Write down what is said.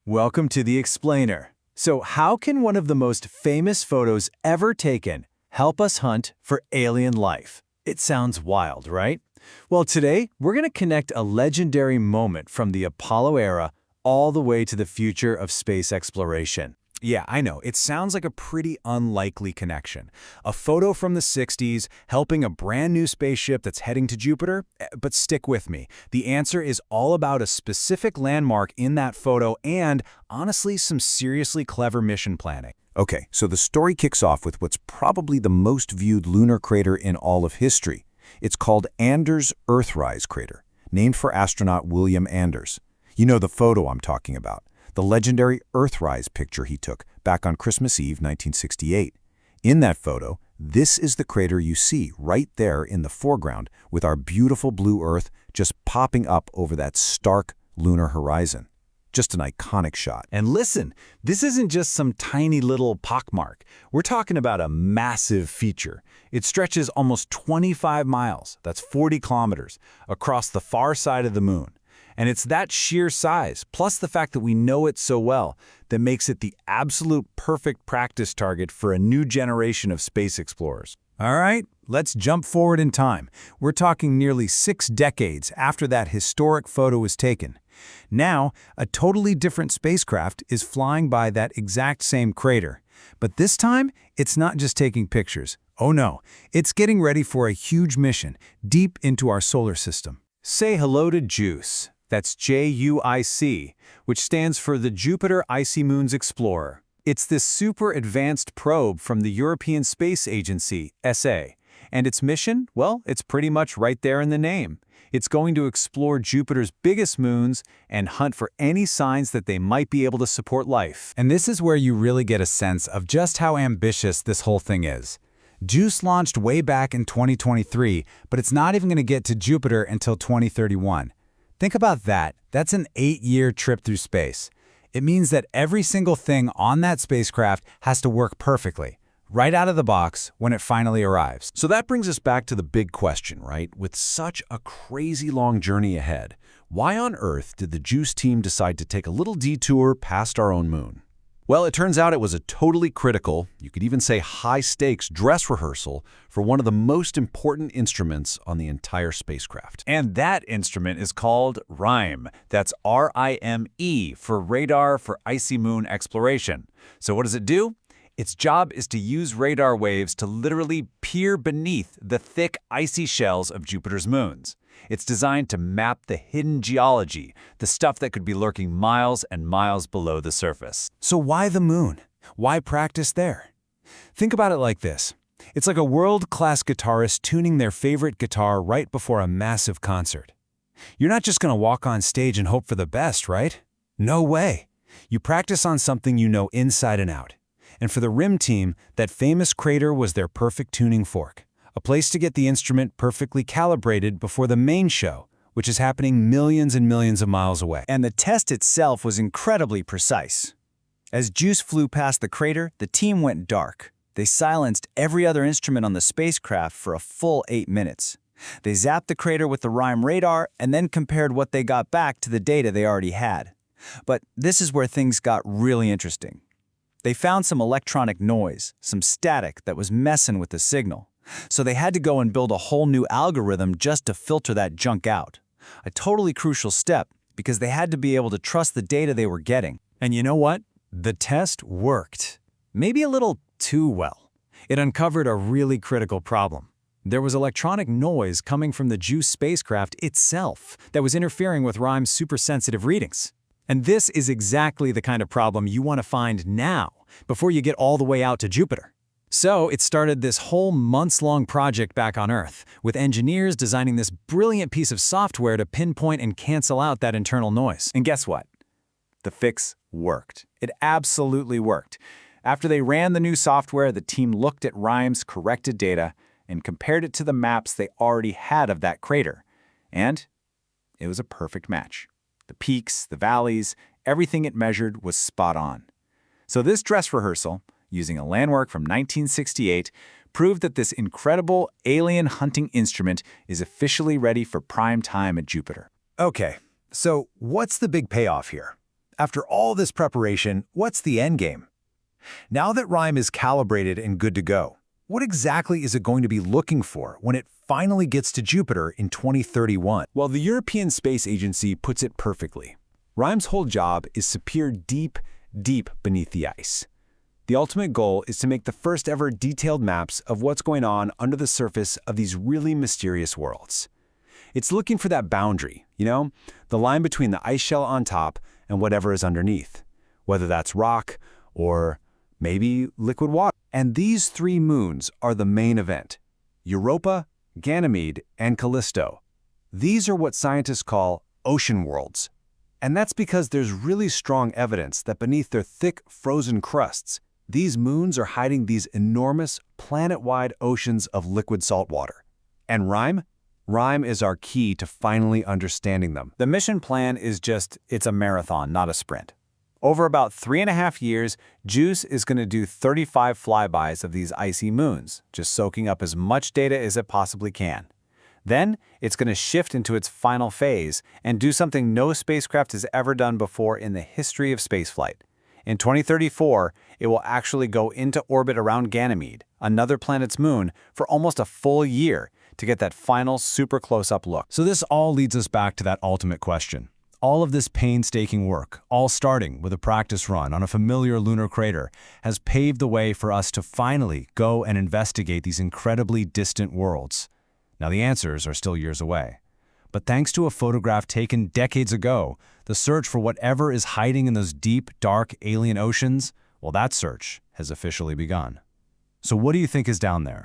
Welcome to the Explainer. So how can one of the most famous photos ever taken help us hunt for alien life? It sounds wild, right? Well, today we're going to connect a legendary moment from the Apollo era all the way to the future of space exploration. Yeah, I know. It sounds like a pretty unlikely connection. A photo from the 60s helping a brand new spaceship that's heading to Jupiter? But stick with me. The answer is all about a specific landmark in that photo and, honestly, some seriously clever mission planning. Okay, so the story kicks off with what's probably the most viewed lunar crater in all of history. It's called Anders Earthrise crater, named for astronaut William Anders. You know the photo I'm talking about. The legendary Earthrise picture he took back on Christmas Eve 1968. In that photo, this is the crater you see right there in the foreground with our beautiful blue Earth just popping up over that stark lunar horizon. Just an iconic shot. And listen, this isn't just some tiny little pockmark. We're talking about a massive feature. It stretches almost 25 miles, that's 40 kilometers, across the far side of the moon. And it's that sheer size, plus the fact that we know it so well, that makes it the absolute perfect practice target for a new generation of space explorers. All right, let's jump forward in time. We're talking nearly 6 decades after that historic photo was taken. Now, a totally different spacecraft is flying by that exact same crater. But this time, it's not just taking pictures. Oh no, it's getting ready for a huge mission deep into our solar system. Say hello to JUICE. That's JUIC, which stands for the Jupiter Icy Moons Explorer. It's this super advanced probe from the European Space Agency, SA. And its mission? Well, it's pretty much right there in the name. It's going to explore Jupiter's biggest moons and hunt for any signs that they might be able to support life. And this is where you really get a sense of just how ambitious this whole thing is. JUICE launched way back in 2023, but it's not even going to get to Jupiter until 2031. Think about that. That's an 8-year trip through space. It means that every single thing on that spacecraft has to work perfectly, right out of the box when it finally arrives. So that brings us back to the big question, right? With such a crazy long journey ahead, why on earth did the JUICE team decide to take a little detour past our own moon? Well, it turns out it was a totally critical, you could even say high-stakes dress rehearsal for one of the most important instruments on the entire spacecraft. And that instrument is called RIME. That's R-I-M-E for Radar for Icy Moon Exploration. So what does it do? Its job is to use radar waves to literally peer beneath the thick, icy shells of Jupiter's moons. It's designed to map the hidden geology, the stuff that could be lurking miles and miles below the surface. So why the moon? Why practice there? Think about it like this. It's like a world-class guitarist tuning their favorite guitar right before a massive concert. You're not just going to walk on stage and hope for the best, right? No way. You practice on something you know inside and out. And for the RIME team, that famous crater was their perfect tuning fork. A place to get the instrument perfectly calibrated before the main show, which is happening millions and millions of miles away. And the test itself was incredibly precise. As JUICE flew past the crater, the team went dark. They silenced every other instrument on the spacecraft for a full 8 minutes. They zapped the crater with the RIME radar and then compared what they got back to the data they already had. But this is where things got really interesting. They found some electronic noise, some static that was messing with the signal. So they had to go and build a whole new algorithm just to filter that junk out. A totally crucial step because they had to be able to trust the data they were getting. And you know what? The test worked. Maybe a little too well. It uncovered a really critical problem. There was electronic noise coming from the JUICE spacecraft itself that was interfering with RIME's super-sensitive readings. And this is exactly the kind of problem you want to find now, before you get all the way out to Jupiter. So it started this whole months-long project back on Earth, with engineers designing this brilliant piece of software to pinpoint and cancel out that internal noise. And guess what? The fix worked. It absolutely worked. After they ran the new software, the team looked at RIME's corrected data and compared it to the maps they already had of that crater. And it was a perfect match. The peaks, the valleys, everything it measured was spot on. So this dress rehearsal, using a landmark from 1968, proved that this incredible alien hunting instrument is officially ready for prime time at Jupiter. Okay, so what's the big payoff here? After all this preparation, what's the endgame? Now that RIME is calibrated and good to go, what exactly is it going to be looking for when it finally gets to Jupiter in 2031? Well, the European Space Agency puts it perfectly. RIME's whole job is to peer deep, deep beneath the ice. The ultimate goal is to make the first ever detailed maps of what's going on under the surface of these really mysterious worlds. It's looking for that boundary, the line between the ice shell on top and whatever is underneath, whether that's rock or maybe liquid water. And these 3 moons are the main event: Europa, Ganymede, and Callisto. These are what scientists call ocean worlds. And that's because there's really strong evidence that beneath their thick, frozen crusts, these moons are hiding these enormous, planet-wide oceans of liquid salt water. And RIME? RIME is our key to finally understanding them. The mission plan is it's a marathon, not a sprint. Over about 3.5 years, JUICE is going to do 35 flybys of these icy moons, just soaking up as much data as it possibly can. Then, it's going to shift into its final phase and do something no spacecraft has ever done before in the history of spaceflight. In 2034, it will actually go into orbit around Ganymede, another planet's moon, for almost a full year to get that final super close-up look. So this all leads us back to that ultimate question. All of this painstaking work, all starting with a practice run on a familiar lunar crater, has paved the way for us to finally go and investigate these incredibly distant worlds. Now, the answers are still years away. But thanks to a photograph taken decades ago, the search for whatever is hiding in those deep, dark, alien oceans, well, that search has officially begun. So what do you think is down there?